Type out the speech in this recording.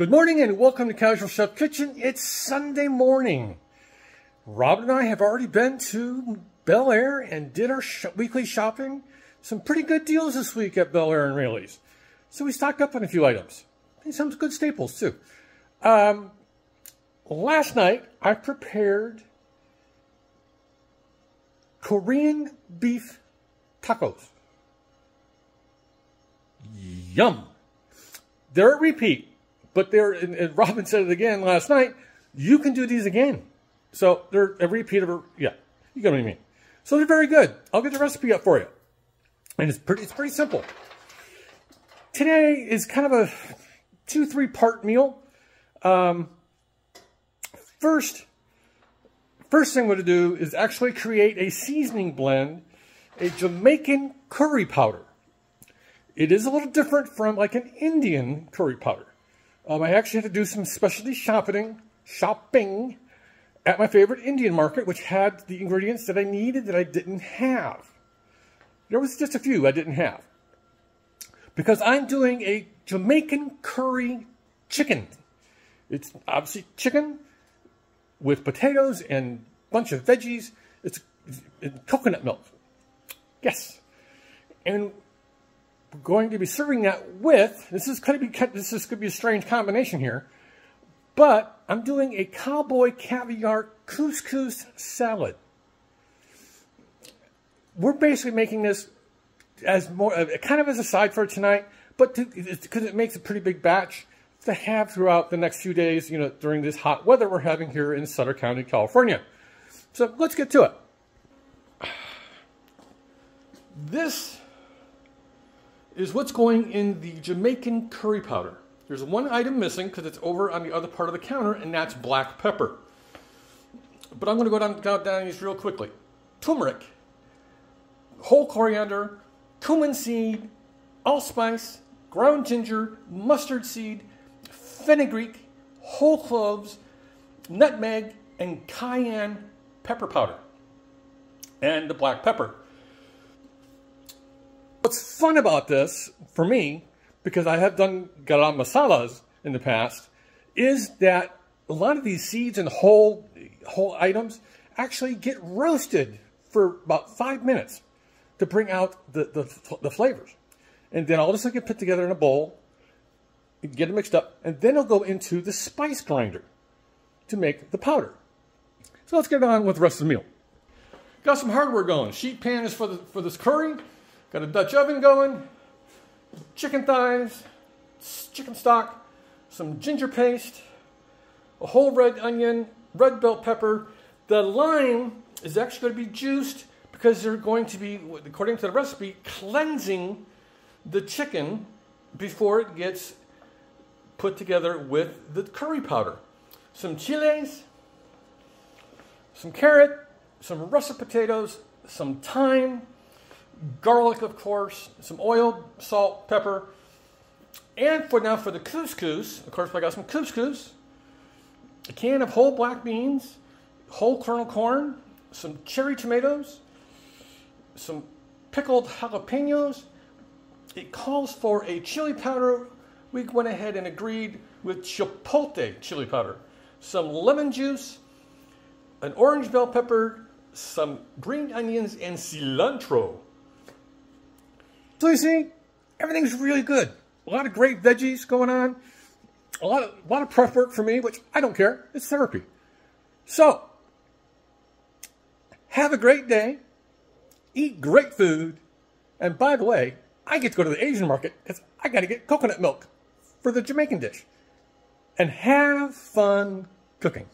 Good morning and welcome to Casual Chef Kitchen. It's Sunday morning. Robin and I have already been to Bel Air and did our weekly shopping. Some pretty good deals this week at Bel Air and Rayleigh's. So we stocked up on a few items. And some good staples too. Last night I prepared Korean beef tacos. Yum. They're a repeat. But they're, and Robin said it again last night, you can do these again. So they're a repeat of yeah, you get what I mean. So they're very good. I'll get the recipe up for you. And it's pretty simple. Today is kind of a 2-3 part meal. First thing I'm going to do is actually create a seasoning blend, a Jamaican curry powder. It is a little different from like an Indian curry powder. I actually had to do some specialty shopping at my favorite Indian market, which had the ingredients that I needed that I didn't have. There was just a few I didn't have. Because I'm doing a Jamaican curry chicken. It's obviously chicken with potatoes and a bunch of veggies. It's coconut milk. Yes. And we're going to be serving that with, this is going to be a strange combination here, but I'm doing a Cowboy Caviar Couscous salad. We're basically making this as kind of as a side for tonight, but because it makes a pretty big batch to have throughout the next few days, you know, during this hot weather we're having here in Sutter County, California. So let's get to it. This is what's going in the Jamaican curry powder. There's one item missing because it's over on the other part of the counter, and that's black pepper. But I'm going to go down these real quickly. Turmeric, whole coriander, cumin seed, allspice, ground ginger, mustard seed, fenugreek, whole cloves, nutmeg, and cayenne pepper powder. And the black pepper. What's fun about this, for me, because I have done garam masalas in the past, is that a lot of these seeds and whole items actually get roasted for about 5 minutes to bring out the flavors. And then all this will get put together in a bowl, get it mixed up, and then it'll go into the spice grinder to make the powder. So let's get on with the rest of the meal. Got some hardware going. Sheet pan is for this curry. Got a Dutch oven going, chicken thighs, chicken stock, some ginger paste, a whole red onion, red bell pepper. The lime is actually going to be juiced because they're going to be, according to the recipe, cleansing the chicken before it gets put together with the curry powder. Some chiles, some carrot, some russet potatoes, some thyme, garlic, of course, some oil, salt, pepper. And for the couscous, of course, I got some couscous, a can of whole black beans, whole kernel corn, some cherry tomatoes, some pickled jalapenos. It calls for a chili powder. We went ahead and agreed with chipotle chili powder, some lemon juice, an orange bell pepper, some green onions, and cilantro. So you see, everything's really good. A lot of great veggies going on. A lot of prep work for me, which I don't care. It's therapy. So, have a great day. Eat great food. And by the way, I get to go to the Asian market because I got to get coconut milk for the Jamaican dish. And have fun cooking.